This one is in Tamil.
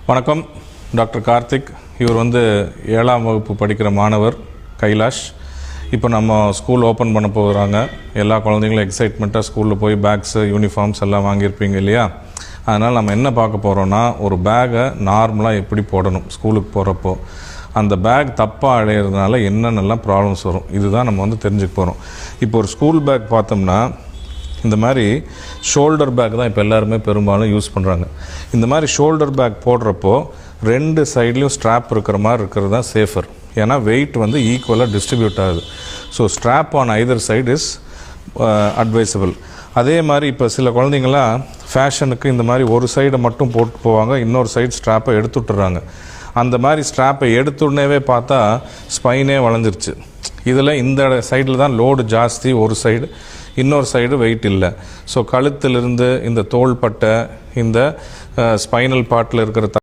வணக்கம். டாக்டர் கார்த்திக். இவர் வந்து 7ஆம் வகுப்பு படிக்கிற மாணவர் கைலாஷ். இப்போ நம்ம ஸ்கூல் ஓப்பன் பண்ண போகிறாங்க. எல்லா குழந்தைங்களும் எக்ஸைட்மெண்ட்டாக ஸ்கூலில் போய் பேக்ஸு, யூனிஃபார்ம்ஸ் எல்லாம் வாங்கியிருப்பீங்க இல்லையா? அதனால் நம்ம என்ன பார்க்க போகிறோன்னா, ஒரு பேக்கை நார்மலாக எப்படி போடணும் ஸ்கூலுக்கு போகிறப்போ, அந்த பேக் தப்பாக அடையிறதுனால என்னென்னலாம் ப்ராப்ளம்ஸ் வரும், இதுதான் நம்ம வந்து தெரிஞ்சுக்க போகிறோம். இப்போ ஒரு ஸ்கூல் பேக் பார்த்தோம்னா, இந்த மாதிரி ஷோல்டர் பேக் தான் இப்போ எல்லாருமே பெரும்பாலும் யூஸ் பண்ணுறாங்க. இந்த மாதிரி ஷோல்டர் பேக் போடுறப்போ 2 சைட்லேயும் ஸ்ட்ராப் இருக்கிற மாதிரி இருக்கிறது தான் சேஃபர். ஏன்னா வெயிட் வந்து ஈக்குவலாக டிஸ்ட்ரிபியூட் ஆகுது. So strap on either side is advisable. அதே மாதிரி இப்போ சில குழந்தைங்களாம் ஃபேஷனுக்கு இந்த மாதிரி ஒரு சைடை மட்டும் போட்டு போவாங்க, இன்னொரு சைடு ஸ்ட்ராப்பை எடுத்து விட்டுறாங்க. அந்த மாதிரி ஸ்ட்ராப்பை எடுத்துடனேவே பார்த்தா ஸ்பைனே வளைஞ்சிருச்சு. இதில் இந்த சைடில் தான் லோடு ஜாஸ்தி, ஒரு சைடு, இன்னொரு சைடு வெயிட் இல்லை. ஸோ கழுத்திலிருந்து இந்த தோள்பட்டை, இந்த ஸ்பைனல் பார்ட்டில் இருக்கிற